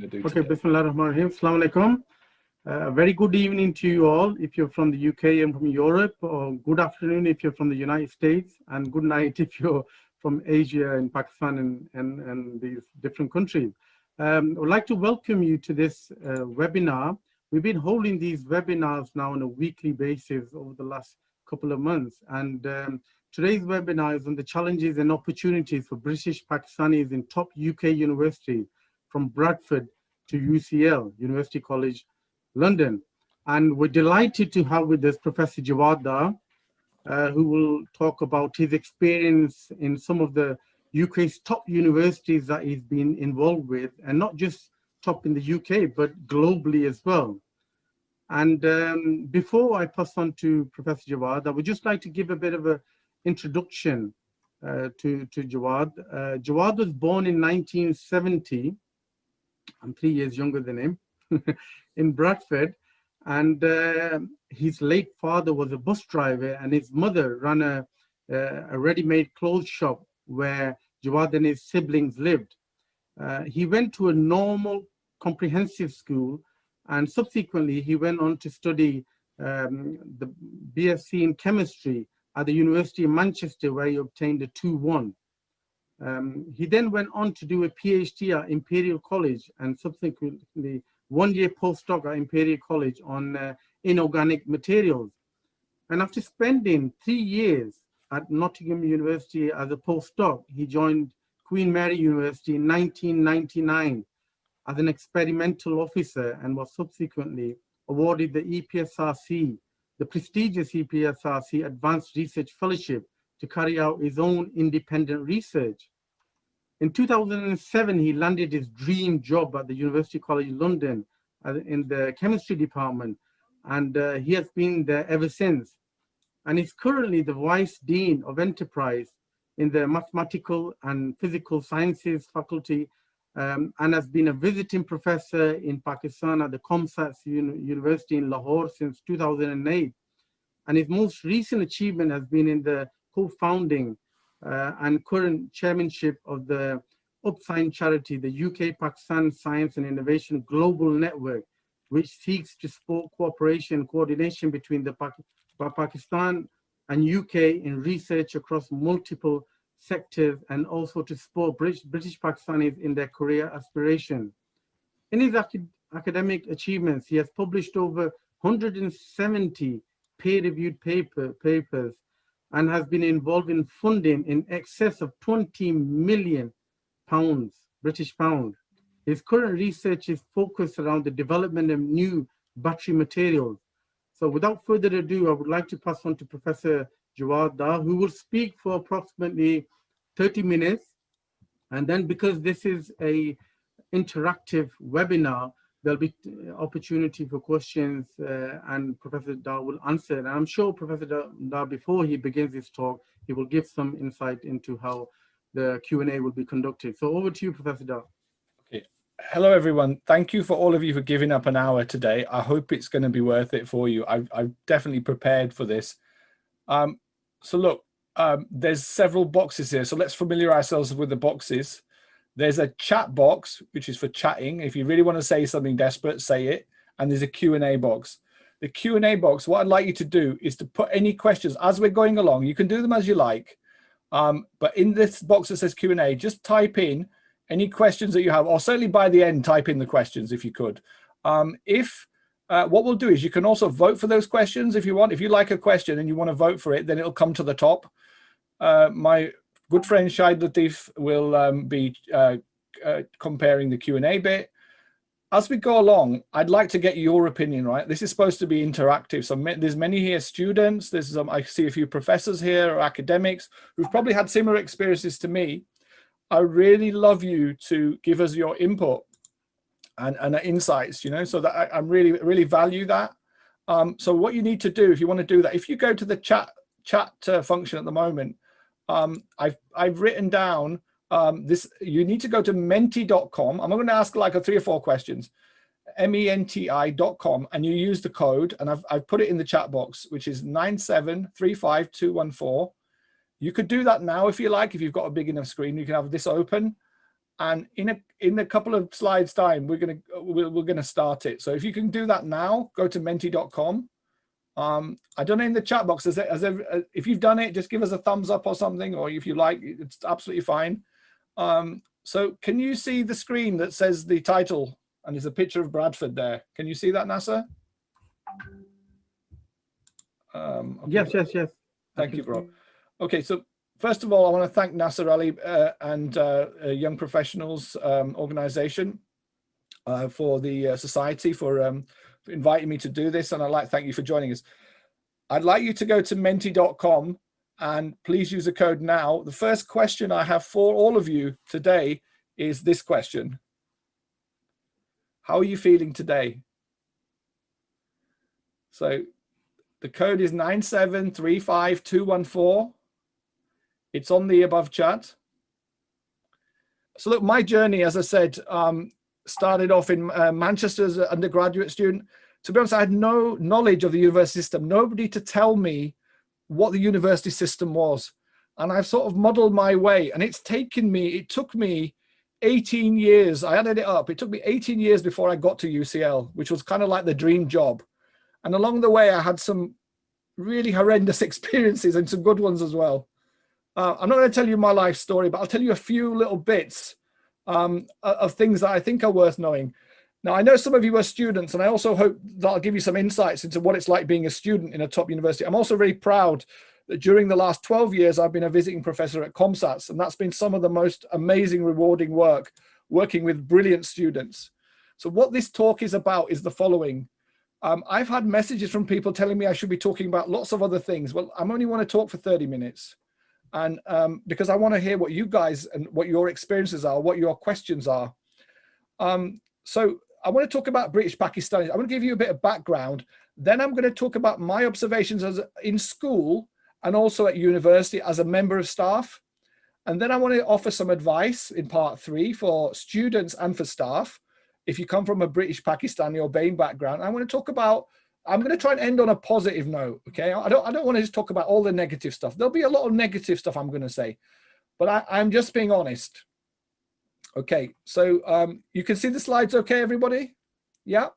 to do Okay, today. Bismillah ar-Rahman ar-Rahim. Assalamu alaikum. Very good evening to you all if you're from the UK and from Europe, or good afternoon if you're from the United States, and good night if you're from Asia and Pakistan and these different countries. I would like to welcome you to this webinar. We've been holding these webinars now on a weekly basis over the last couple of months. And today's webinar is on the challenges and opportunities for British Pakistanis in top UK universities, from Bradford to UCL, University College London. And we're delighted to have with us Professor Jawad, who will talk about his experience in some of the UK's top universities that he's been involved with, and not just top in the UK, but globally as well. And before I pass on to Professor Jawad, I would just like to give a bit of an introduction to Jawad. Jawad was born in 1970. I'm 3 years younger than him, in Bradford. And his late father was a bus driver, and his mother ran a ready-made clothes shop where Jawad and his siblings lived. He went to a normal comprehensive school, and subsequently he went on to study the BSc in chemistry at the University of Manchester, where he obtained a 2:1. He then went on to do a PhD at Imperial College, and subsequently 1-year postdoc at Imperial College on inorganic materials. And after spending 3 years at Nottingham University as a postdoc, he joined Queen Mary University in 1999 as an experimental officer, and was subsequently awarded the EPSRC, the prestigious EPSRC Advanced Research Fellowship, to carry out his own independent research. In 2007, he landed his dream job at the University College London in the chemistry department, and he has been there ever since. And is currently the Vice Dean of Enterprise in the Mathematical and Physical Sciences faculty, and has been a visiting professor in Pakistan at the Comsats University in Lahore since 2008. And his most recent achievement has been in the co-founding and current chairmanship of the UpSign charity, the UK Pakistan Science and Innovation Global Network, which seeks to support cooperation and coordination between the Pakistan and UK in research across multiple sectors, and also to support British Pakistanis in their career aspirations. In his academic achievements, he has published over 170 peer-reviewed papers, and has been involved in funding in excess of £20 million, British pound. His current research is focused around the development of new battery materials. So without further ado, I would like to pass on to Professor Jawad, who will speak for approximately 30 minutes. And then, because this is a interactive webinar, there'll be opportunity for questions, and Professor Dar will answer. And I'm sure Professor Dar, before he begins his talk, he will give some insight into how the Q&A will be conducted. So over to you, Professor Dar. Okay. Hello, everyone. Thank you for all of you for giving up an hour today. I hope it's going to be worth it for you. I've definitely prepared for this. So look, there's several boxes here. So let's familiarize ourselves with the boxes. There's a chat box, which is for chatting. If you really want to say something desperate, say it. And there's a Q&A box. The Q&A box, what I'd like you to do is to put any questions as we're going along. You can do them as you like. But in this box that says Q&A, just type in any questions that you have, or certainly by the end, type in the questions if you could. What we'll do is you can also vote for those questions if you want. If you like a question and you want to vote for it, then it'll come to the top. My good friend Shahid Latif will be comparing the Q&A bit. As we go along, I'd like to get your opinion, right? This is supposed to be interactive. So there's many here students. There's I see a few professors here or academics who've probably had similar experiences to me. I really love you to give us your input and insights, you know, so that I really value that. So what you need to do if you want to do that, if you go to the chat function at the moment, I've written down this. You need to go to menti.com. I'm going to ask like 3 or 4 questions. menti.com, and you use the code, and I've put it in the chat box, which is 9735214. You could do that now if you like. If you've got a big enough screen, you can have this open. And in a couple of slides time, we're gonna start it. So if you can do that now, go to menti.com. I don't know in the chat box, if you've done it, just give us a thumbs up or something, or if you like, it's absolutely fine. So can you see the screen that says the title and there's a picture of Bradford there? Can you see that, Nasser? Okay. Yes. Thank you, bro. Okay, so first of all, I want to thank Nasser Ali and Young Professionals organization for the society for inviting me to do this, and I'd like to thank you for joining us. I'd like you to go to menti.com and please use the code now. The first question I have for all of you today is this question. How are you feeling today? So the code is 9735214. It's on the above chat. So look, my journey, as I said, started off in Manchester as an undergraduate student. To be honest, I had no knowledge of the university system, nobody to tell me what the university system was. And I've sort of modeled my way, and it took me 18 years. I added it up. It took me 18 years before I got to UCL, which was kind of like the dream job. And along the way, I had some really horrendous experiences and some good ones as well. I'm not going to tell you my life story, but I'll tell you a few little bits of things that I think are worth knowing. Now, I know some of you are students, and I also hope that I'll give you some insights into what it's like being a student in a top university. I'm also very proud that during the last 12 years, I've been a visiting professor at ComSats, and that's been some of the most amazing, rewarding work, working with brilliant students. So what this talk is about is the following. I've had messages from people telling me I should be talking about lots of other things. Well, I only want to talk for 30 minutes. And because I want to hear what you guys and what your experiences are, what your questions are. So I want to talk about British Pakistanis. I'm going to give you a bit of background. Then I'm going to talk about my observations in school and also at university as a member of staff. And then I want to offer some advice in part 3 for students and for staff. If you come from a British Pakistani or BAME background, I want to talk about, I'm going to try and end on a positive note. Okay. I don't want to just talk about all the negative stuff. There'll be a lot of negative stuff I'm going to say, but I'm just being honest. Okay, so you can see the slides okay, everybody? Yeah?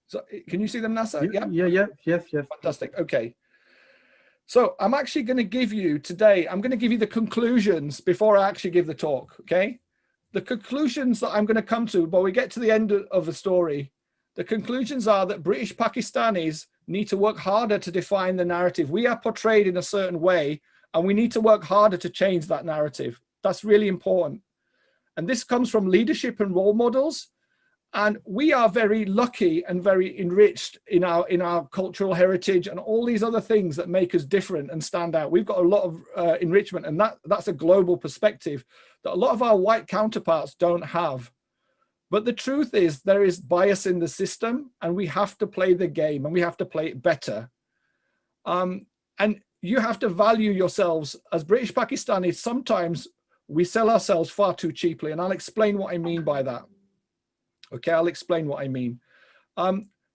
So can you see them, Nasser? Yeah. Yes. Fantastic, okay. So I'm actually going to give you today, I'm going to give you the conclusions before I actually give the talk, okay? The conclusions that I'm going to come to, but we get to the end of the story, the conclusions are that British Pakistanis need to work harder to define the narrative. We are portrayed in a certain way, and we need to work harder to change that narrative. That's really important. And this comes from leadership and role models. And we are very lucky and very enriched in our cultural heritage and all these other things that make us different and stand out. We've got a lot of enrichment, and that's a global perspective that a lot of our white counterparts don't have. But the truth is there is bias in the system, and we have to play the game, and we have to play it better. And you have to value yourselves as British Pakistanis. Sometimes we sell ourselves far too cheaply, and I'll explain what I mean by that. Okay, I'll explain what I mean.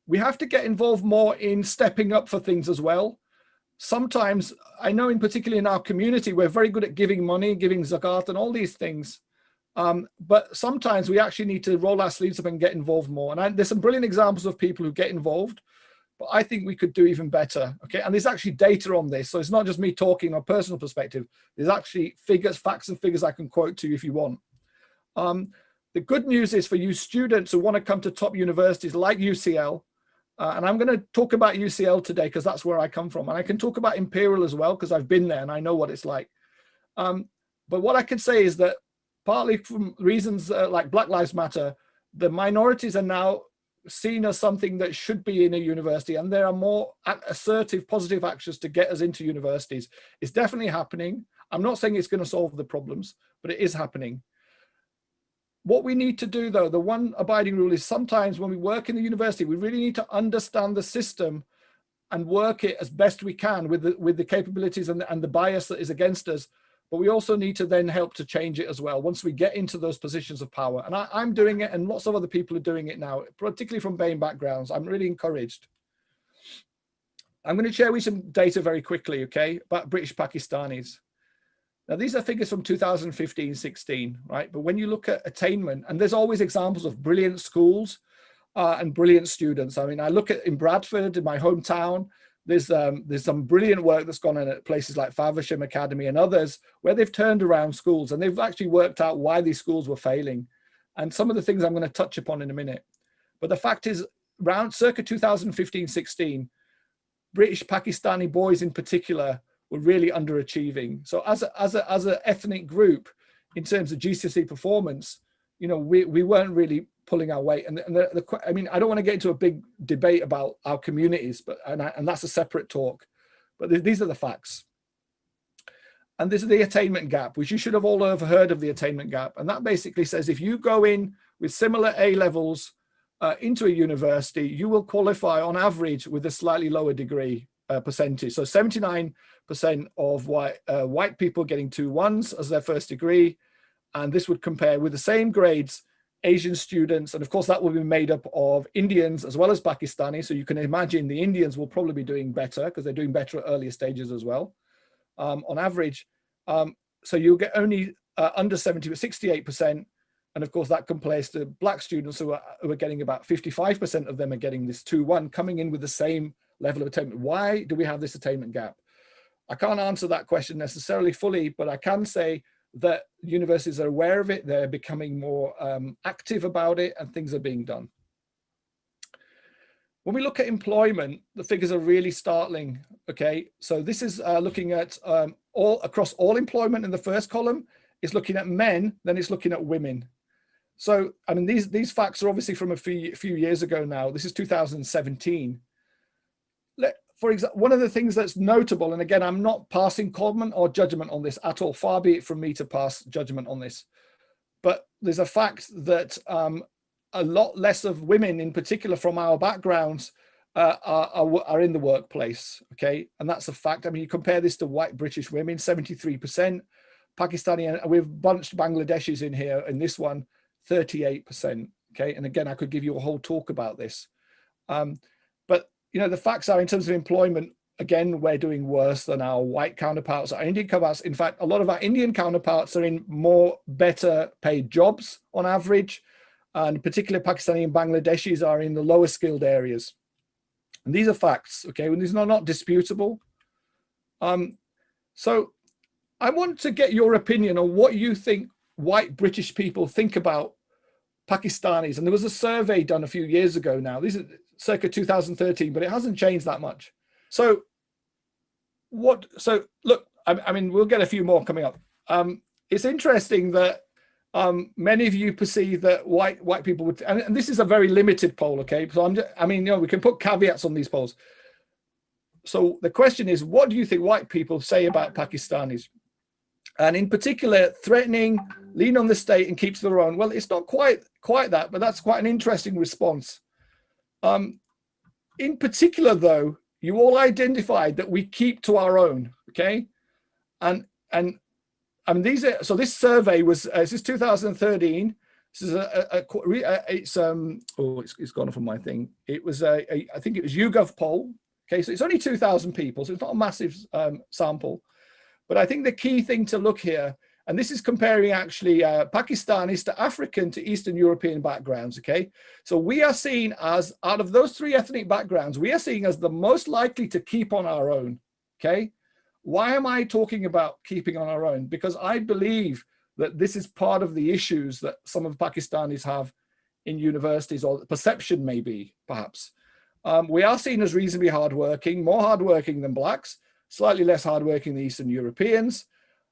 We have to get involved more in stepping up for things as well. Sometimes, I know in particular in our community, we're very good at giving money, giving zakat and all these things. But sometimes we actually need to roll our sleeves up and get involved more. And there's some brilliant examples of people who get involved, but I think we could do even better. Okay, and there's actually data on this. So it's not just me talking on a personal perspective. There's actually figures, facts and figures I can quote to you if you want. The good news is for you students who want to come to top universities like UCL, and I'm going to talk about UCL today because that's where I come from. And I can talk about Imperial as well because I've been there and I know what it's like. But what I can say is that partly from reasons like Black Lives Matter, the minorities are now seen as something that should be in a university, and there are more assertive, positive actions to get us into universities. It's definitely happening. I'm not saying it's going to solve the problems, but it is happening. What we need to do, though, the one abiding rule is sometimes when we work in the university, we really need to understand the system and work it as best we can with the capabilities and the bias that is against us. But we also need to then help to change it as well once we get into those positions of power. And I'm doing it, and lots of other people are doing it now, particularly from BAME backgrounds. I'm really encouraged. I'm going to share with you some data very quickly, okay, about British Pakistanis. Now, these are figures from 2015-16, right? But when you look at attainment, and there's always examples of brilliant schools and brilliant students. I mean, I look at in Bradford, in my hometown, there's some brilliant work that's gone on at places like Faversham Academy and others where they've turned around schools and they've actually worked out why these schools were failing. And some of the things I'm going to touch upon in a minute. But the fact is, around circa 2015-16, British Pakistani boys in particular were really underachieving. So as an ethnic group, in terms of GCSE performance, you know, we weren't really pulling our weight. And I mean, I don't want to get into a big debate about our communities, but and that's a separate talk. But these are the facts. And this is the attainment gap, which you should have all heard of the attainment gap. And that basically says if you go in with similar A levels into a university, you will qualify on average with a slightly lower degree percentage. So 79% of white people getting 2-1s as their first degree. And this would compare with the same grades, Asian students. And of course, that will be made up of Indians as well as Pakistani. So you can imagine the Indians will probably be doing better because they're doing better at earlier stages as well. On average. So you'll get only under 68%. And of course, that compares to Black students who are getting about 55% of them are getting this 2-1, coming in with the same level of attainment. Why do we have this attainment gap? I can't answer that question necessarily fully, but I can say that universities are aware of it. They're becoming more active about it and things are being done. When we look at employment, the figures are really startling. Okay, so this is looking at across all employment in the first column. It's looking at men, then it's looking at women. So I mean, these facts are obviously from a few years ago now. This is 2017. For example, one of the things that's notable, and again, I'm not passing comment or judgment on this at all. Far be it from me to pass judgment on this. But there's a fact that a lot less of women, in particular from our backgrounds, are in the workplace, okay? And that's a fact. I mean, you compare this to white British women, 73%, Pakistani, and we've bunched Bangladeshis in here, in this one, 38%, okay? And again, I could give you a whole talk about this. But, you know, the facts are in terms of employment, again, we're doing worse than our white counterparts, our Indian counterparts. In fact, a lot of our Indian counterparts are in better paid jobs on average. And particularly Pakistani and Bangladeshis are in the lower skilled areas. And these are facts, okay? And these are not disputable. So I want to get your opinion on what you think white British people think about Pakistanis. And there was a survey done a few years ago now. This is circa 2013, but it hasn't changed that much. So look, I mean, we'll get a few more coming up. It's interesting that many of you perceive that white people would, and this is a very limited poll, okay? So I mean, you know, we can put caveats on these polls. So the question is, what do you think white people say about Pakistanis? And in particular, threatening, lean on the state and keep to their own. Well, it's not quite that, but that's quite an interesting response. In particular, though, you all identified that we keep to our own, okay? And I mean, this survey was, this is 2013. This is it's gone off on my thing. It was I think it was YouGov poll. Okay, so it's only 2,000 people, so it's not a massive sample. But I think the key thing to look here, and this is comparing actually Pakistanis to African to Eastern European backgrounds, okay? So we are seen as, out of those three ethnic backgrounds, we are seen as the most likely to keep on our own, okay? Why am I talking about keeping on our own? Because I believe that this is part of the issues that some of Pakistanis have in universities, or the perception maybe, perhaps. We are seen as reasonably hardworking, more hardworking than Blacks, slightly less hardworking than Eastern Europeans.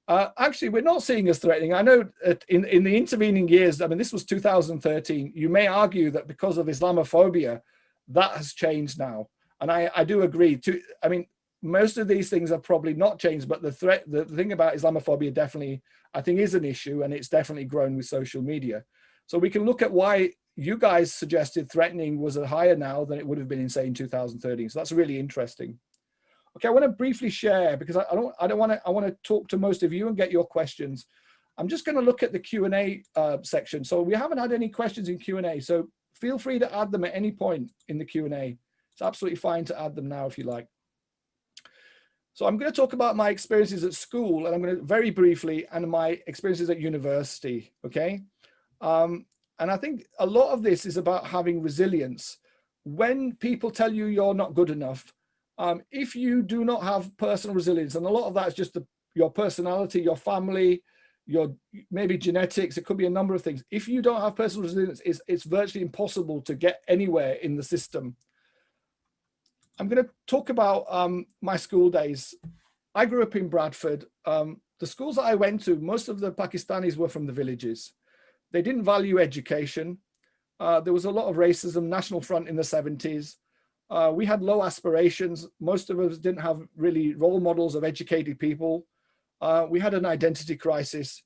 Actually, we're not seeing as threatening. I know in the intervening years, I mean, this was 2013, you may argue that because of Islamophobia, that has changed now. And I do agree. I mean, most of these things have probably not changed, but the thing about Islamophobia definitely, I think, is an issue, and it's definitely grown with social media. So we can look at why you guys suggested threatening was higher now than it would have been in, say, in 2013. So that's really interesting. Okay, I want to briefly share, because I want to talk to most of you and get your questions. I'm just going to look at the Q&A section. So we haven't had any questions in Q&A, so feel free to add them at any point in the Q&A. It's absolutely fine to add them now if you like. So I'm going to talk about my experiences at school, and I'm going to very briefly, and my experiences at university. Okay. And I think a lot of this is about having resilience. When people tell you you're not good enough, if you do not have personal resilience, and a lot of that is just your personality, your family, your maybe genetics, it could be a number of things. If you don't have personal resilience, it's virtually impossible to get anywhere in the system. I'm going to talk about my school days. I grew up in Bradford. The schools that I went to, most of the Pakistanis were from the villages. They didn't value education. There was a lot of racism, National Front in the 70s. We had low aspirations. Most of us didn't have really role models of educated people. We had an identity crisis.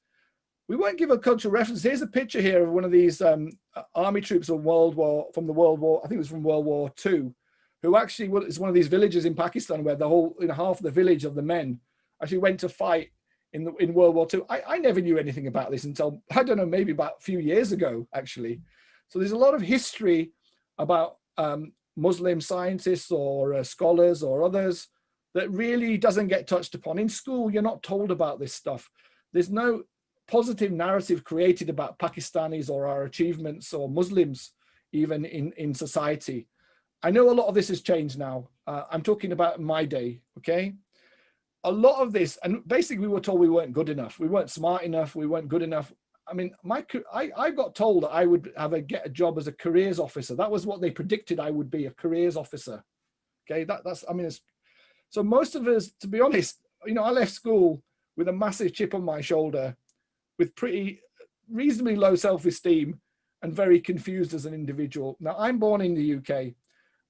We won't give a cultural reference. Here's a picture here of one of these army troops from World War, I think it was from World War II, who actually is one of these villages in Pakistan where the whole, half of the village of the men actually went to fight in World War II. I never knew anything about this until, I don't know, maybe about a few years ago, actually. So there's a lot of history about Muslim scientists or scholars or others that really doesn't get touched upon. In school, you're not told about this stuff. There's no positive narrative created about Pakistanis or our achievements or Muslims even in society. I know a lot of this has changed now. I'm talking about my day, okay? A lot of this, and basically we were told we weren't good enough. We weren't smart enough. We weren't good enough. I mean, I got told that I would get a job as a careers officer. That was what they predicted I would be, a careers officer. Okay, so most of us, to be honest, I left school with a massive chip on my shoulder, with pretty reasonably low self-esteem and very confused as an individual. Now, I'm born in the UK.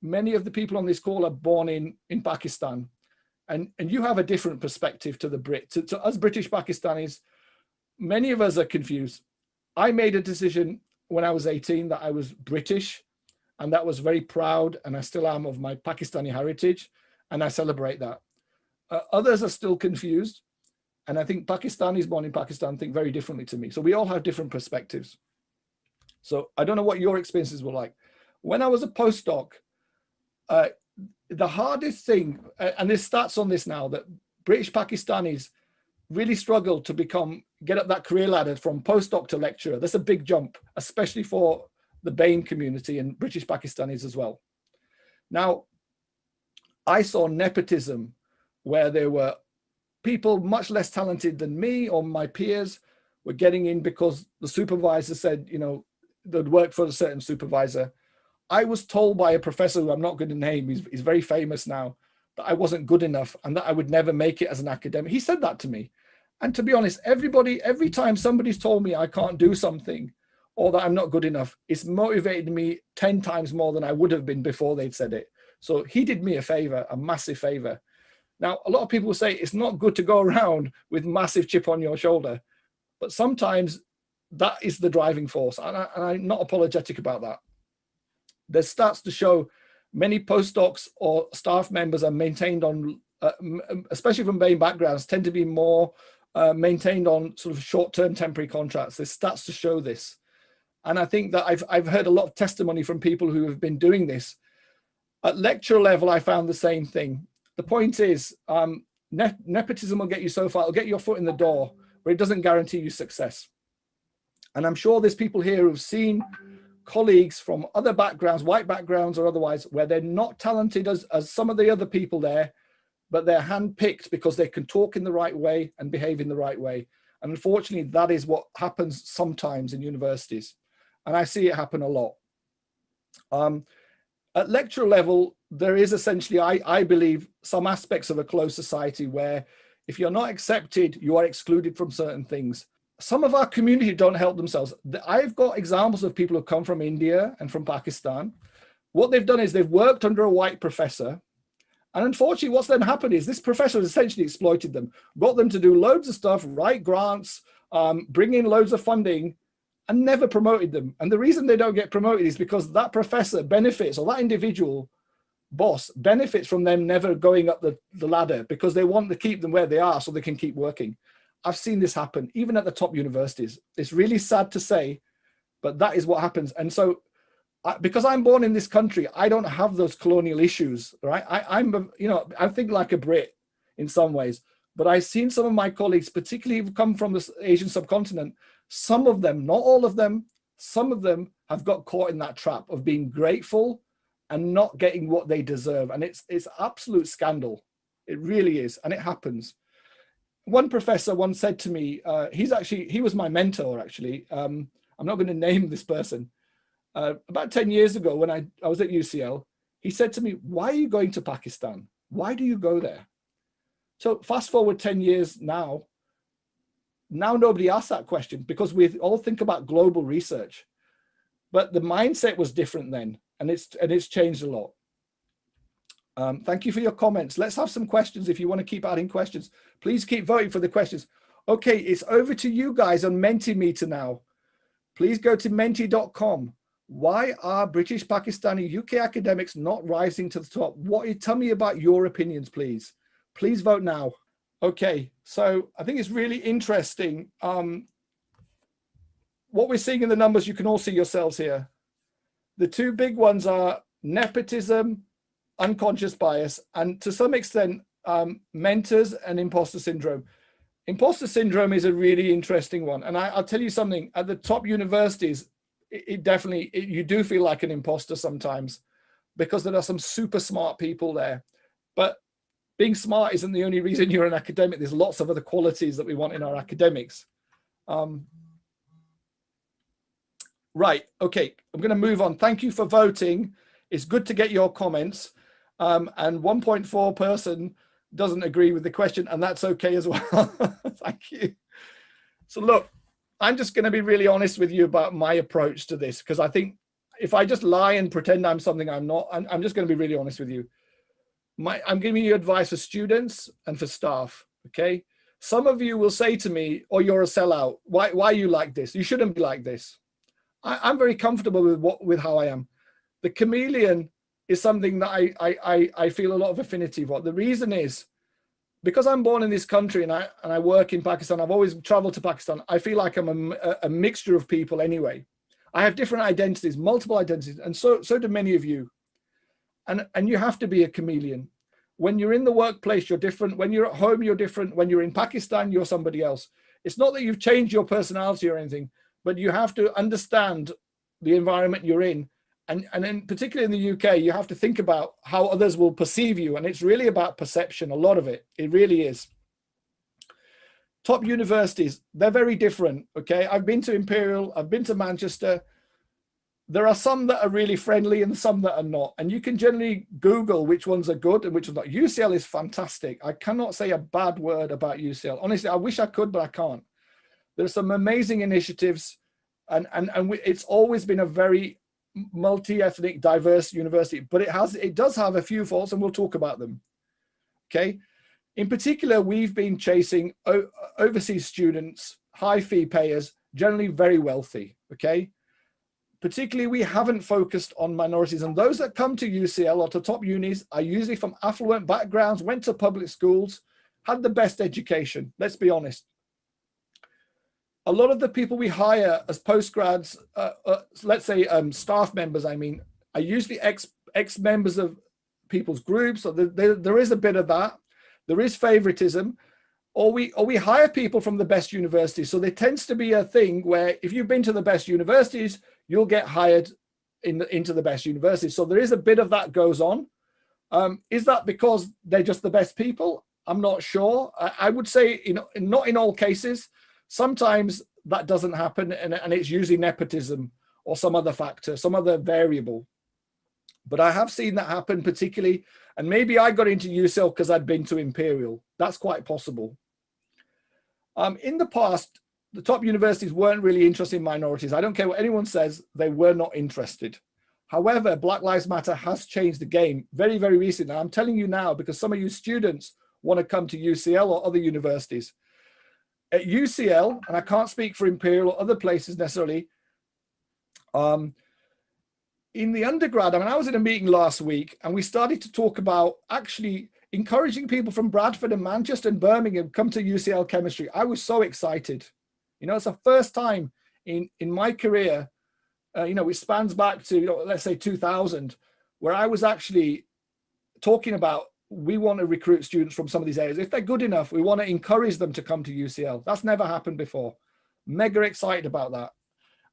Many of the people on this call are born in Pakistan. And you have a different perspective to the Brit. To us British Pakistanis, many of us are confused. I made a decision when I was 18 that I was British, and that was very proud, and I still am, of my Pakistani heritage, and I celebrate that. Others are still confused, and I think Pakistanis born in Pakistan think very differently to me. So we all have different perspectives. So I don't know what your experiences were like. When I was a postdoc, the hardest thing, and there's stats on this now, that British Pakistanis really struggle to get up that career ladder from postdoc to lecturer. That's a big jump, especially for the BAME community and British Pakistanis as well. Now, I saw nepotism where there were people much less talented than me or my peers were getting in because the supervisor said, they'd work for a certain supervisor. I was told by a professor who I'm not going to name, he's very famous now, that I wasn't good enough and that I would never make it as an academic. He said that to me. And to be honest, every time somebody's told me I can't do something or that I'm not good enough, it's motivated me 10 times more than I would have been before they'd said it. So he did me a favor, a massive favor. Now, a lot of people say it's not good to go around with massive chip on your shoulder, but sometimes that is the driving force. And I'm not apologetic about that. There's stats to show many postdocs or staff members are maintained on, especially from BAME backgrounds, tend to be more maintained on sort of short-term temporary contracts. There's stats to show this. And I think that I've heard a lot of testimony from people who have been doing this. At lecturer level, I found the same thing. The point is, nepotism will get you so far, it'll get your foot in the door, but it doesn't guarantee you success. And I'm sure there's people here who've seen colleagues from other backgrounds, white backgrounds or otherwise, where they're not talented as some of the other people there, but they're handpicked because they can talk in the right way and behave in the right way. And unfortunately, that is what happens sometimes in universities. And I see it happen a lot. At lecturer level, there is essentially, I believe, some aspects of a closed society where if you're not accepted, you are excluded from certain things. Some of our community don't help themselves. I've got examples of people who come from India and from Pakistan. What they've done is they've worked under a white professor. And unfortunately, what's then happened is this professor has essentially exploited them, got them to do loads of stuff, write grants, bring in loads of funding, and never promoted them. And the reason they don't get promoted is because that professor benefits, or that individual boss benefits from them never going up the ladder, because they want to keep them where they are so they can keep working. I've seen this happen even at the top universities. It's really sad to say, but that is what happens. And so because I'm born in this country, I don't have those colonial issues, right? I think like a Brit. in some ways. But I've seen some of my colleagues, particularly who've come from the Asian subcontinent, some of them, not all of them, some of them have got caught in that trap of being grateful and not getting what they deserve. And it's absolute scandal. It really is. And it happens. One professor once said to me, he was my mentor, actually. I'm not going to name this person. About 10 years ago, when I was at UCL, he said to me, why are you going to Pakistan? Why do you go there? So fast forward 10 years now nobody asks that question because we all think about global research. But the mindset was different then, and it's changed a lot. Thank you for your comments. Let's have some questions. If you want to keep adding questions, please keep voting for the questions. Okay, it's over to you guys on Mentimeter now. Please go to menti.com. Why are British, Pakistani, UK academics not rising to the top? Tell me about your opinions, please. Please vote now. Okay, so I think it's really interesting. What we're seeing in the numbers, you can all see yourselves here. The two big ones are nepotism, unconscious bias, and to some extent, mentors and imposter syndrome. Imposter syndrome is a really interesting one. And I'll tell you something, at the top universities, you do feel like an imposter sometimes because there are some super smart people there. But being smart isn't the only reason you're an academic. There's lots of other qualities that we want in our academics. Right, okay, I'm going to move on. Thank you for voting. It's good to get your comments. And 1.4 person doesn't agree with the question, and that's okay as well. Thank you. So look, I'm just going to be really honest with you about my approach to this, because I think if I just lie and pretend I'm something I'm not, I'm just going to be really honest with you. I'm giving you advice for students and for staff, okay? Some of you will say to me, oh, you're a sellout. Why are you like this? You shouldn't be like this. I'm very comfortable with how I am. The chameleon is something that I feel a lot of affinity for. The reason is because I'm born in this country and I work in Pakistan. I've always traveled to Pakistan. I feel like I'm a mixture of people anyway. I have different identities, multiple identities, and so do many of you. And you have to be a chameleon. When you're in the workplace, you're different. When you're at home, you're different. When you're in Pakistan, you're somebody else. It's not that you've changed your personality or anything, but you have to understand the environment you're in. And in particularly in the UK, you have to think about how others will perceive you. And it's really about perception, a lot of it. It really is. Top universities, they're very different, okay? I've been to Imperial, I've been to Manchester. There are some that are really friendly and some that are not. And you can generally Google which ones are good and which ones not. UCL is fantastic. I cannot say a bad word about UCL. Honestly, I wish I could, but I can't. There's some amazing initiatives, and it's always been a very multi-ethnic, diverse university, but it does have a few faults, and we'll talk about them. Okay. In particular, we've been chasing overseas students, high fee payers, generally very wealthy. Okay. Particularly, we haven't focused on minorities, and those that come to UCL or to top unis are usually from affluent backgrounds, went to public schools, had the best education. Let's be honest. A lot of the people we hire as postgrads, let's say staff members, I mean, are usually ex-members of people's groups. So there is a bit of that. There is favoritism, or we hire people from the best universities. So there tends to be a thing where if you've been to the best universities, you'll get hired into the best universities. So there is a bit of that goes on. Is that because they're just the best people? I'm not sure. I would say, not in all cases. Sometimes that doesn't happen, and it's usually nepotism or some other factor, some other variable. But I have seen that happen particularly, and maybe I got into UCL because I'd been to Imperial. That's quite possible. In the past, the top universities weren't really interested in minorities. I don't care what anyone says, they were not interested. However, Black Lives Matter has changed the game very, very recently. I'm telling you now because some of you students want to come to UCL or other universities. At UCL, and I can't speak for Imperial or other places necessarily, in the undergrad, I was in a meeting last week and we started to talk about actually encouraging people from Bradford and Manchester and Birmingham come to UCL chemistry. I was so excited. It's the first time in my career, which spans back to, let's say 2000, where I was actually talking about we want to recruit students from some of these areas. If they're good enough, we want to encourage them to come to UCL. That's never happened before. Mega excited about that.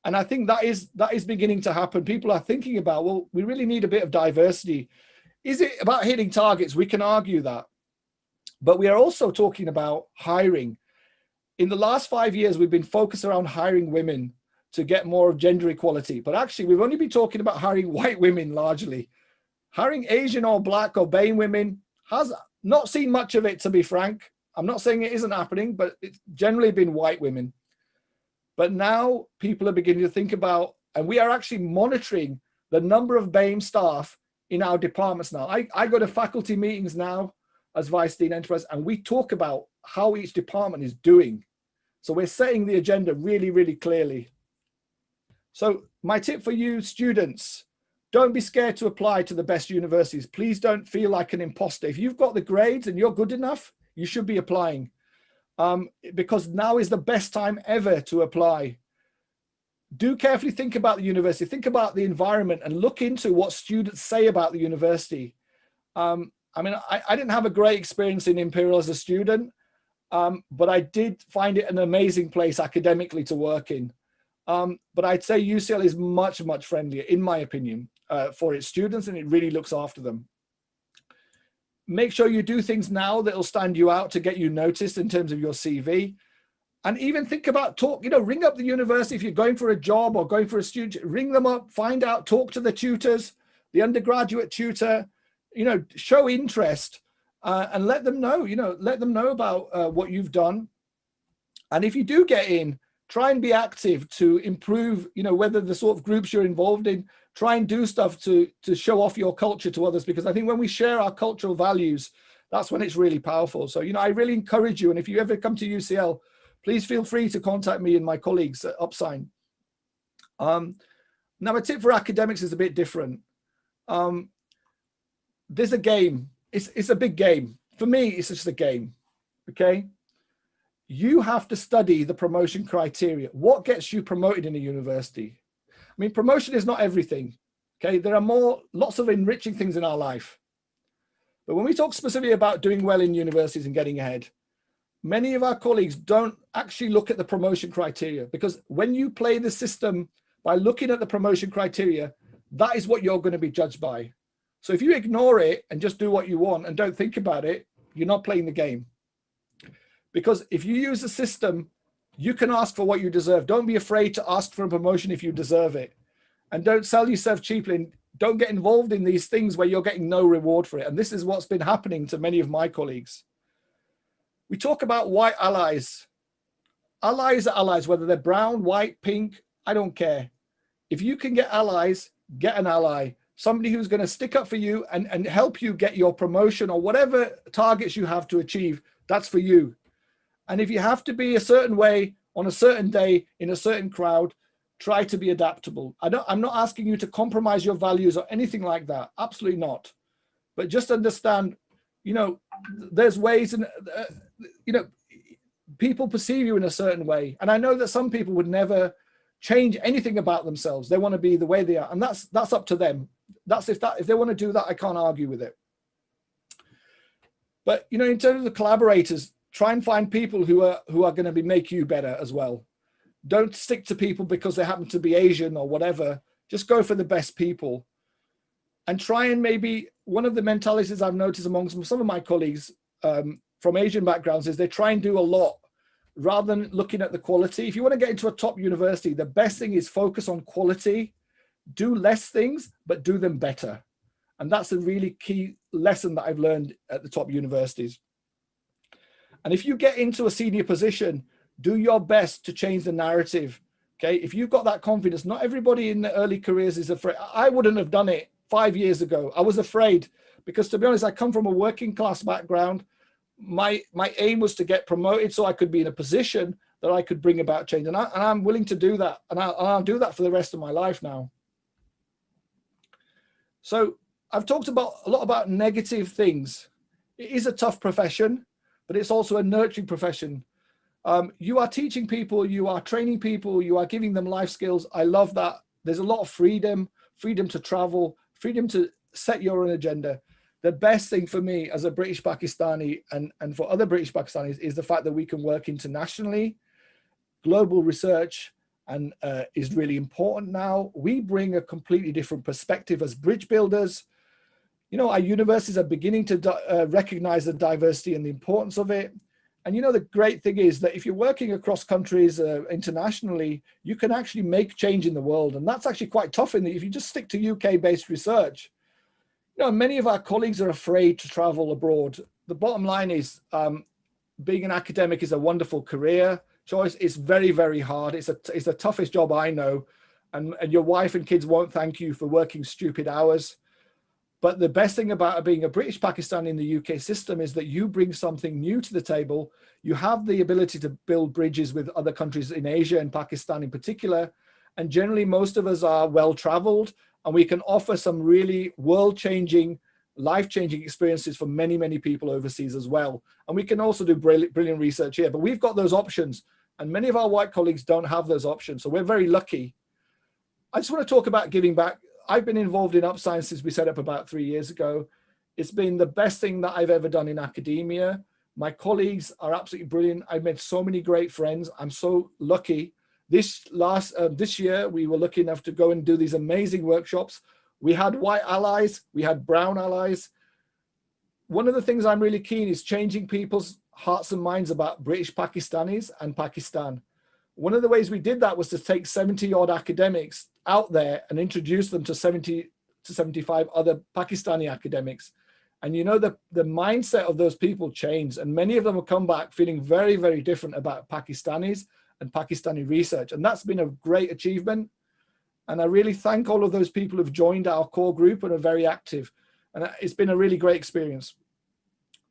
And I think that is beginning to happen. People are thinking about, well, we really need a bit of diversity. Is it about hitting targets? We can argue that. But we are also talking about hiring. In the last 5 years, we've been focused around hiring women to get more of gender equality. But actually, we've only been talking about hiring white women largely. Hiring Asian or Black or BAME women has not seen much of it, to be frank. I'm not saying it isn't happening, but it's generally been white women. But now people are beginning to think about, and we are actually monitoring the number of BAME staff in our departments now. I go to faculty meetings now as Vice Dean Enterprise, and we talk about how each department is doing. So we're setting the agenda really, really clearly. So my tip for you students, don't be scared to apply to the best universities. Please don't feel like an imposter. If you've got the grades and you're good enough, you should be applying, because now is the best time ever to apply. Do carefully think about the university, think about the environment, and look into what students say about the university. I mean, I didn't have a great experience in Imperial as a student, but I did find it an amazing place academically to work in. But I'd say UCL is much, much friendlier, in my opinion, for its students, and it really looks after them. Make sure you do things now that will stand you out to get you noticed in terms of your CV. And even think about ring up the university if you're going for a job or going for a student, ring them up, find out, talk to the tutors, the undergraduate tutor, show interest, and let them know about what you've done. And if you do get in, try and be active to improve, whether the sort of groups you're involved in, try and do stuff to show off your culture to others, because I think when we share our cultural values, that's when it's really powerful. So, I really encourage you. And if you ever come to UCL, please feel free to contact me and my colleagues at Upsign. Now, a tip for academics is a bit different. There's a game. It's a big game. For me, it's just a game, okay? You have to study the promotion criteria. What gets you promoted in a university? I mean, promotion is not everything, okay? There are lots of enriching things in our life. But when we talk specifically about doing well in universities and getting ahead, many of our colleagues don't actually look at the promotion criteria, because when you play the system by looking at the promotion criteria, that is what you're going to be judged by. So if you ignore it and just do what you want and don't think about it, you're not playing the game. Because if you use the system, you can ask for what you deserve. Don't be afraid to ask for a promotion if you deserve it. And don't sell yourself cheaply. And don't get involved in these things where you're getting no reward for it. And this is what's been happening to many of my colleagues. We talk about white allies. Allies are allies, whether they're brown, white, pink, I don't care. If you can get allies, get an ally. Somebody who's going to stick up for you and help you get your promotion or whatever targets you have to achieve, that's for you. And if you have to be a certain way on a certain day in a certain crowd, try to be adaptable. I'm not asking you to compromise your values or anything like that. Absolutely not. But just understand, there's ways, and people perceive you in a certain way. And I know that some people would never change anything about themselves. They want to be the way they are, and that's up to them. If they want to do that, I can't argue with it. But in terms of the collaborators, try and find people who are going to make you better as well. Don't stick to people because they happen to be Asian or whatever. Just go for the best people. And try and maybe, one of the mentalities I've noticed amongst some of my colleagues from Asian backgrounds is they try and do a lot rather than looking at the quality. If you want to get into a top university, the best thing is focus on quality. Do less things, but do them better. And that's a really key lesson that I've learned at the top universities. And if you get into a senior position, do your best to change the narrative. Okay, if you've got that confidence, not everybody in the early careers is afraid. I wouldn't have done it 5 years ago. I was afraid because, to be honest, I come from a working class background. My aim was to get promoted so I could be in a position that I could bring about change. And I'm willing to do that. And I'll do that for the rest of my life now. So I've talked a lot about negative things. It is a tough profession, but it's also a nurturing profession. You are teaching people, you are training people, you are giving them life skills. I love that. There's a lot of freedom to travel, freedom to set your own agenda. the best thing for me as a British Pakistani and for other British Pakistanis is the fact that we can work internationally. Global research and is really important now. We bring a completely different perspective as bridge builders. You know, our universities are beginning to recognize the diversity and the importance of it. And you know, the great thing is that if you're working across countries internationally, you can actually make change in the world. And that's actually quite tough if you just stick to UK-based research. You know, many of our colleagues are afraid to travel abroad. The bottom line is being an academic is a wonderful career choice. It's very, very hard. It's the toughest job I know. And your wife and kids won't thank you for working stupid hours. But the best thing about being a British Pakistani in the UK system is that you bring something new to the table. You have the ability to build bridges with other countries in Asia and Pakistan in particular. And generally, most of us are well-traveled, and we can offer some really world-changing, life-changing experiences for many, many people overseas as well. And we can also do brilliant research here, but we've got those options. And many of our white colleagues don't have those options. So we're very lucky. I just want to talk about giving back. I've been involved in UpScience since we set up about 3 years ago. It's been the best thing that I've ever done in academia. My colleagues are absolutely brilliant. I've made so many great friends. I'm so lucky. This year, we were lucky enough to go and do these amazing workshops. We had white allies, we had brown allies. One of the things I'm really keen is changing people's hearts and minds about British Pakistanis and Pakistan. One of the ways we did that was to take 70 odd academics out there and introduce them to 70 to 75 other Pakistani academics. And you know, the mindset of those people changed, and many of them will come back feeling very, very different about Pakistanis and Pakistani research. And that's been a great achievement. And I really thank all of those people who've joined our core group and are very active. And it's been a really great experience.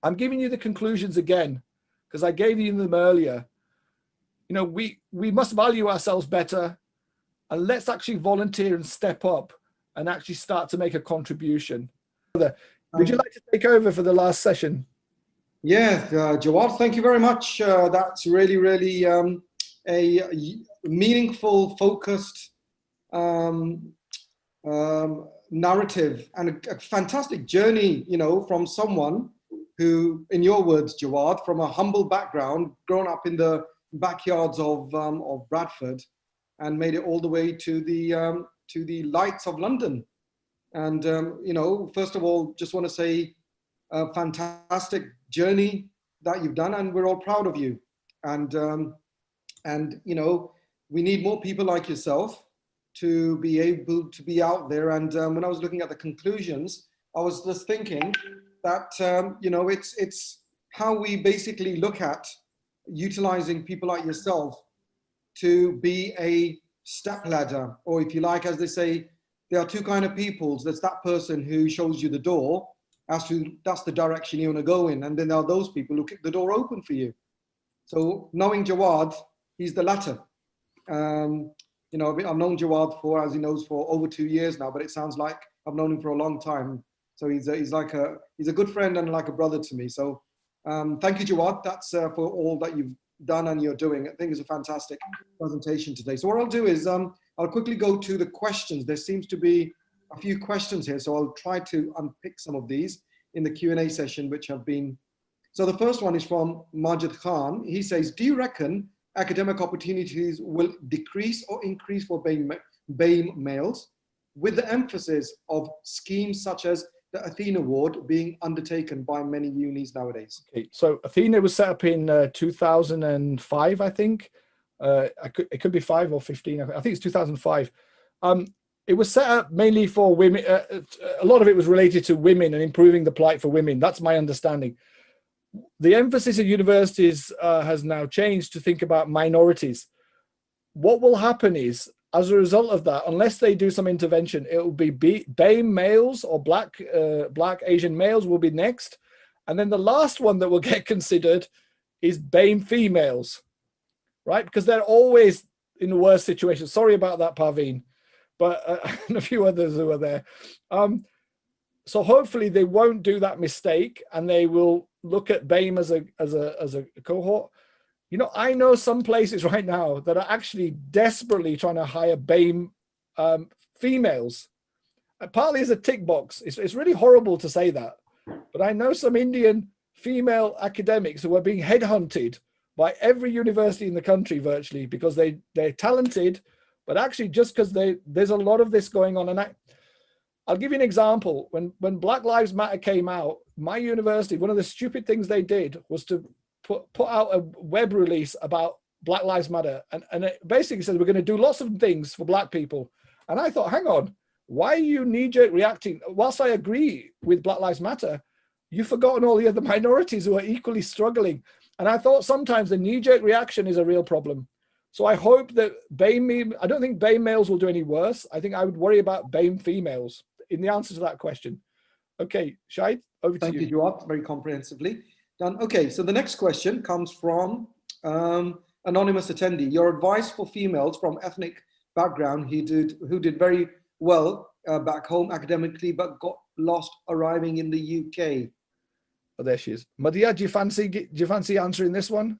I'm giving you the conclusions again, because I gave you them earlier. You know, we must value ourselves better, and let's actually volunteer and step up and actually start to make a contribution. Would you like to take over for the last session? Yeah, Jawad, thank you very much. That's really, really a meaningful, focused narrative and a fantastic journey, you know, from someone who, in your words, Jawad, from a humble background, grown up in the backyards of Bradford, and made it all the way to the lights of London. And you know, first of all, just want to say a fantastic journey that you've done, and we're all proud of you. And you know, we need more people like yourself to be able to be out there. And when I was looking at the conclusions, I was just thinking that you know, it's how we basically look at utilizing people like yourself to be a step ladder, or if you like, as they say, there are two kind of peoples. There's that person who shows you the door as to that's the direction you want to go in, and then there are those people who kick the door open for you. So knowing Jawad, he's the latter. You know, I've known Jawad for, as he knows, for over 2 years now, but it sounds like I've known him for a long time. So he's a good friend and like a brother to me. So thank you, Jawad. That's for all that you've done and you're doing. I think it's a fantastic presentation today. So what I'll do is I'll quickly go to the questions. There seems to be a few questions here, so I'll try to unpick some of these in the Q&A session, which have been. So the first one is from Majid Khan. He says, do you reckon academic opportunities will decrease or increase for BAME males, with the emphasis of schemes such as the Athena Award being undertaken by many unis nowadays? Okay, so Athena was set up in 2005, I think. It could be 5 or 15. I think it's 2005. It was set up mainly for women. A lot of it was related to women and improving the plight for women. That's my understanding. The emphasis at universities has now changed to think about minorities. What will happen is, as a result of that, unless they do some intervention, it will be BAME males or black Asian males will be next. And then the last one that will get considered is BAME females, right? Because they're always in the worst situation. Sorry about that, Parveen, but and a few others who are there. So hopefully they won't do that mistake, and they will look at BAME as a cohort. You know, I know some places right now that are actually desperately trying to hire BAME females, partly as a tick box. It's really horrible to say that, but I know some Indian female academics who are being headhunted by every university in the country virtually because they're talented, but actually just because there's a lot of this going on. And I'll give you an example. When Black Lives Matter came out, my university, one of the stupid things they did was to put out a web release about Black Lives Matter. And it basically said, we're going to do lots of things for Black people. And I thought, hang on, why are you knee-jerk reacting? Whilst I agree with Black Lives Matter, you've forgotten all the other minorities who are equally struggling. And I thought sometimes the knee-jerk reaction is a real problem. So I hope that BAME, I don't think BAME males will do any worse. I think I would worry about BAME females in the answer to that question. Okay, Shahid, over to you. Thank you, Jawad, very comprehensively done. Okay, so the next question comes from anonymous attendee. Your advice for females from ethnic background who did very well back home academically, but got lost arriving in the UK. Oh, there she is. Madhya, do you fancy answering this one?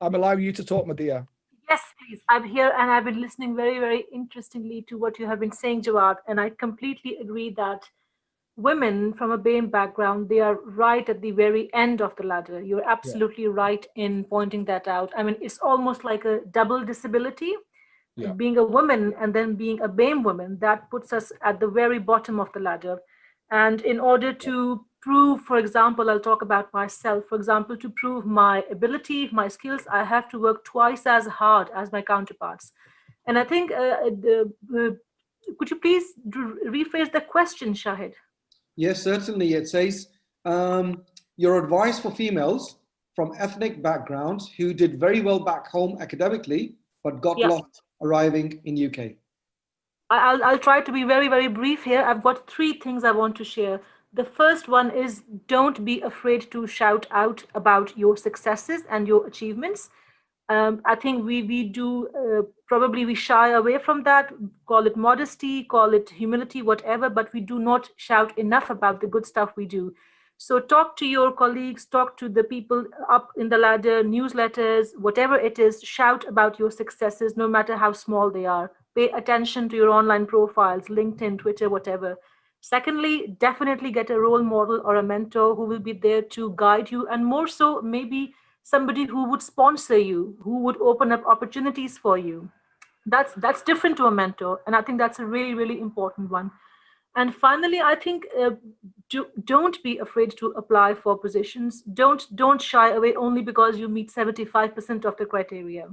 I'm allowing you to talk, Madhya. Yes, please. I'm here and I've been listening very, very interestingly to what you have been saying, Jawad. And I completely agree that women from a BAME background, they are right at the very end of the ladder. You're absolutely right in pointing that out. I mean, it's almost like a double disability. Yeah. Being a woman and then being a BAME woman, that puts us at the very bottom of the ladder. And in order to prove, for example, I'll talk about myself, for example, to prove my ability, my skills, I have to work twice as hard as my counterparts. And I think, could you please rephrase the question, Shahid? Yes, certainly. It says, your advice for females from ethnic backgrounds who did very well back home academically, but got lost arriving in UK. I'll try to be very, very brief here. I've got 3 things I want to share. The first one is, don't be afraid to shout out about your successes and your achievements. I think we do, probably we shy away from that, call it modesty, call it humility, whatever, but we do not shout enough about the good stuff we do. So talk to your colleagues, talk to the people up in the ladder, newsletters, whatever it is, shout about your successes, no matter how small they are. Pay attention to your online profiles, LinkedIn, Twitter, whatever. Secondly, definitely get a role model or a mentor who will be there to guide you, and more so, maybe somebody who would sponsor you, who would open up opportunities for you. That's different to a mentor, and I think that's a really, really important one. And finally, I think don't be afraid to apply for positions. Don't shy away only because you meet 75% of the criteria.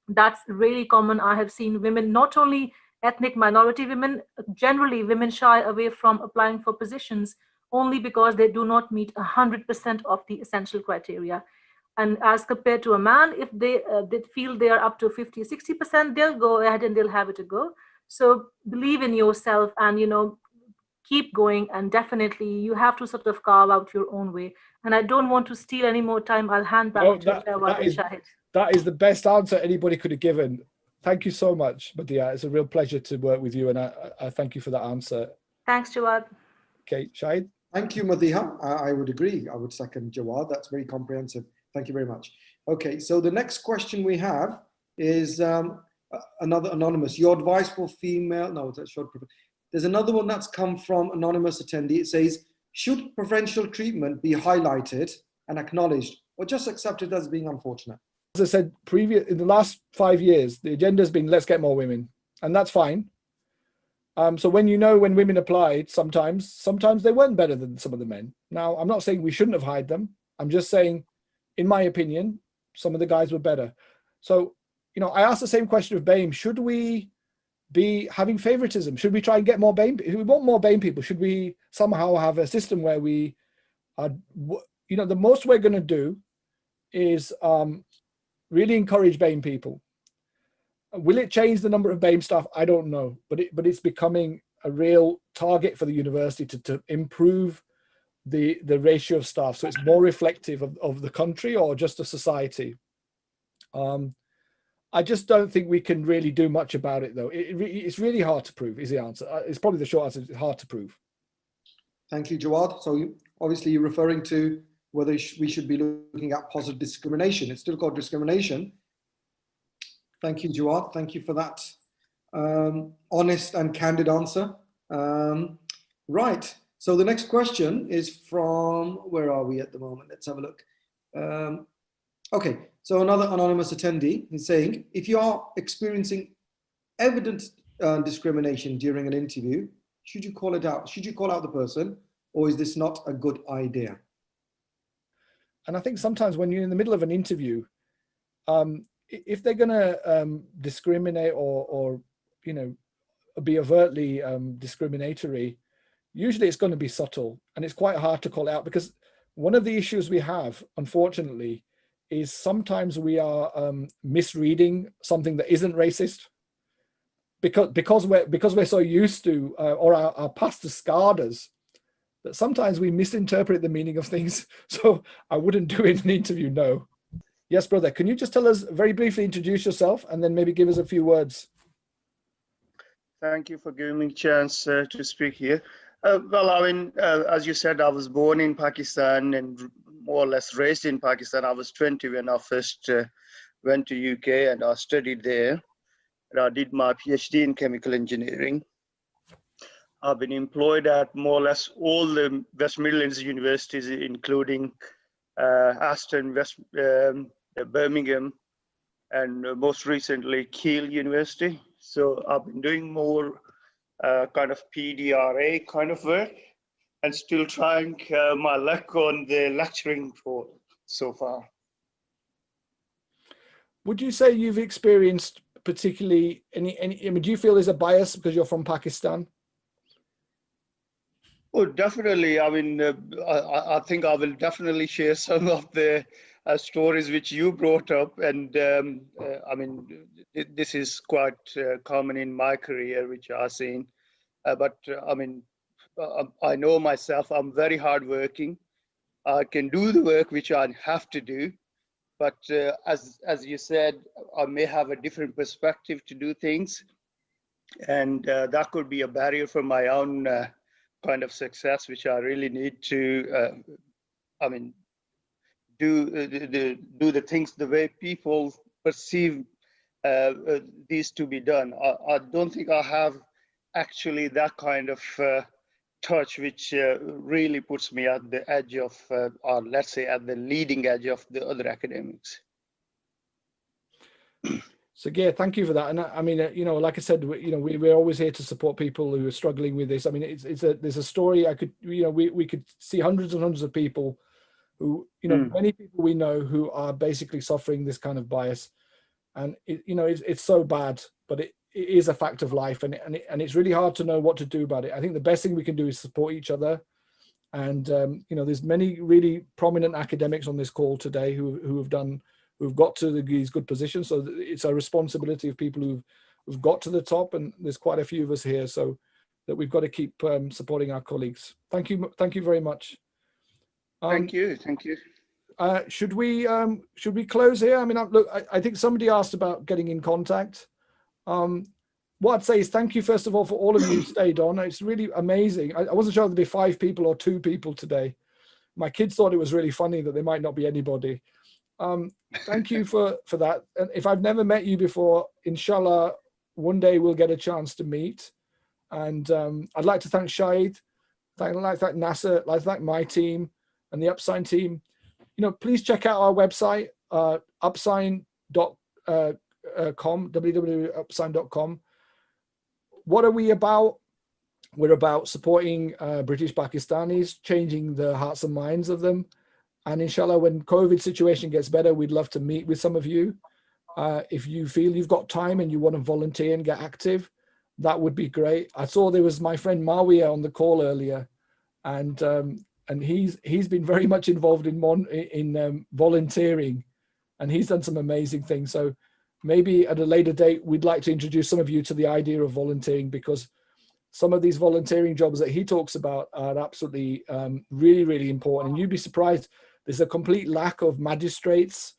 That's really common. I have seen women, not only ethnic minority women, generally women shy away from applying for positions only because they do not meet 100% of the essential criteria. And as compared to a man, if they feel they are up to 50, 60%, they'll go ahead and they'll have it a go. So believe in yourself and, keep going. And definitely you have to sort of carve out your own way. And I don't want to steal any more time. I'll hand back to Jawad and Shahid. That is the best answer anybody could have given. Thank you so much, Madhya. It's a real pleasure to work with you, and I thank you for that answer. Thanks, Jawad. Okay, Shahid. Thank you, Madhya. I would agree. I would second Jawad. That's very comprehensive. Thank you very much. Okay, so the next question we have is another anonymous. Your advice for female, no, that's short. There's another one that's come from anonymous attendee. It says, should preferential treatment be highlighted and acknowledged, or just accepted as being unfortunate? As I said, in the last 5 years, the agenda has been, let's get more women, and that's fine. So when women applied, sometimes they weren't better than some of the men. Now, I'm not saying we shouldn't have hired them. I'm just saying, in my opinion, some of the guys were better. So, I asked the same question of BAME. Should we be having favoritism? Should we try and get more BAME? If we want more BAME people, should we somehow have a system where we are, the most we're going to do is really encourage BAME people. Will it change the number of BAME staff? I don't know, but it's becoming a real target for the university to improve the ratio of staff, so it's more reflective of the country or just a society. I just don't think we can really do much about it, though. It's really hard to prove, is the answer. It's probably the short answer. It's hard to prove. Thank you, Jawad. So obviously you're referring to whether we should be looking at positive discrimination. It's still called discrimination. Thank you, Jawad. Thank you for that honest and candid answer. Right. So the next question is from, where are we at the moment? Let's have a look. Okay, so another anonymous attendee is saying, if you are experiencing evident discrimination during an interview, should you call it out? Should you call out the person, or is this not a good idea? And I think sometimes when you're in the middle of an interview, if they're going to discriminate or be overtly discriminatory, usually it's going to be subtle, and it's quite hard to call out, because one of the issues we have, unfortunately, is sometimes we are misreading something that isn't racist, because we're so used to, or our past has scarred us, that sometimes we misinterpret the meaning of things. So I wouldn't do it in an interview, no. Yes, brother, can you just tell us, very briefly introduce yourself, and then maybe give us a few words? Thank you for giving me a chance to speak here. Well, I mean, as you said, I was born in Pakistan and more or less raised in Pakistan. I was 20 when I first went to UK, and I studied there. And I did my PhD in chemical engineering. I've been employed at more or less all the West Midlands universities, including Aston, Birmingham, and most recently Keele University. So I've been doing more kind of PDRA kind of work, and still trying my luck on the lecturing for so far. Would you say you've experienced particularly any, I mean, do you feel there's a bias because you're from Pakistan? Oh, definitely. I mean, I think I will definitely share some of the stories which you brought up. And I mean, this is quite common in my career, which I've seen. But I mean, I know myself, I'm very hardworking. I can do the work which I have to do. But as you said, I may have a different perspective to do things. And that could be a barrier for my own kind of success, which I really need to, I mean, do the things the way people perceive these to be done. I don't think I have actually that kind of touch, which really puts me at the edge of, or let's say at the leading edge of the other academics. So yeah, thank you for that. And I mean, like I said, we're always here to support people who are struggling with this. I mean, there's a story I could, we could see hundreds and hundreds of people who, many people we know who are basically suffering this kind of bias, and it's so bad, but it is a fact of life, and it's really hard to know what to do about it. I think the best thing we can do is support each other, and there's many really prominent academics on this call today who've got to these good positions. So it's a responsibility of people who've got to the top, and there's quite a few of us here, so that we've got to keep supporting our colleagues. Thank you very much. Thank you. Should we close here? I mean, look, I think somebody asked about getting in contact. What I'd say is thank you, first of all, for all of you who stayed on. It's really amazing. I wasn't sure there'd be 5 people or 2 people today. My kids thought it was really funny that there might not be anybody. Thank you for that. And if I've never met you before, inshallah, one day we'll get a chance to meet. And I'd like to thank Shahid, I'd like to thank Nasser, I'd like to thank my team and the Upsign team. Please check out our website, upsign.com, www.upsign.com. What are we about? We're about supporting British Pakistanis, changing the hearts and minds of them. And inshallah, when COVID situation gets better, we'd love to meet with some of you. If you feel you've got time and you want to volunteer and get active, that would be great. I saw there was my friend Marwiya on the call earlier, and he's been very much involved in volunteering, and he's done some amazing things. So maybe at a later date, we'd like to introduce some of you to the idea of volunteering, because some of these volunteering jobs that he talks about are absolutely really, really important. And you'd be surprised, there's a complete lack of magistrates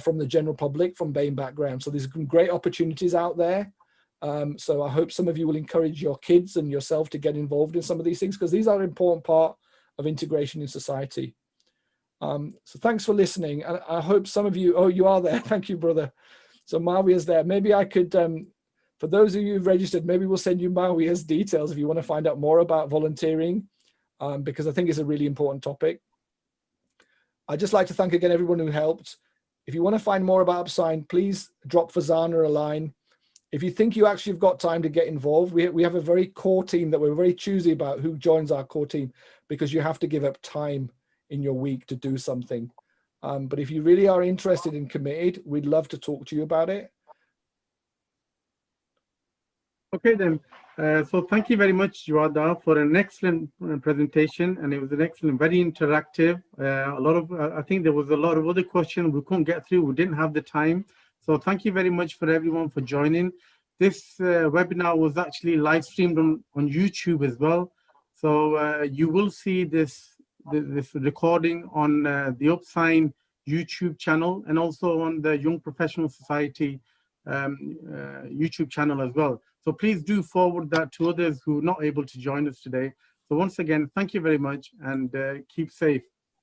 from the general public from BAME background. So there's great opportunities out there. So I hope some of you will encourage your kids and yourself to get involved in some of these things, because these are an important part of integration in society. So thanks for listening. And I hope some of you, oh, you are there. Thank you, brother. So Marwiya's there. Maybe I could, for those of you who've registered, maybe we'll send you Marwiya's details if you want to find out more about volunteering. because I think it's a really important topic. I'd just like to thank again everyone who helped. If you want to find more about Upsign, please drop Fazana a line. If you think you actually have got time to get involved, we have a very core team that we're very choosy about who joins our core team, because you have to give up time in your week to do something. But if you really are interested and committed, we'd love to talk to you about it. Okay then, so thank you very much, Jawad, for an excellent presentation, and it was an excellent, very interactive. I think there was a lot of other questions we couldn't get through. We didn't have the time. So thank you very much for everyone for joining. This webinar was actually live streamed on YouTube as well. So you will see this recording on the Upsign YouTube channel, and also on the Young Professional Society YouTube channel as well. So please do forward that to others who are not able to join us today. So once again, thank you very much, and keep safe.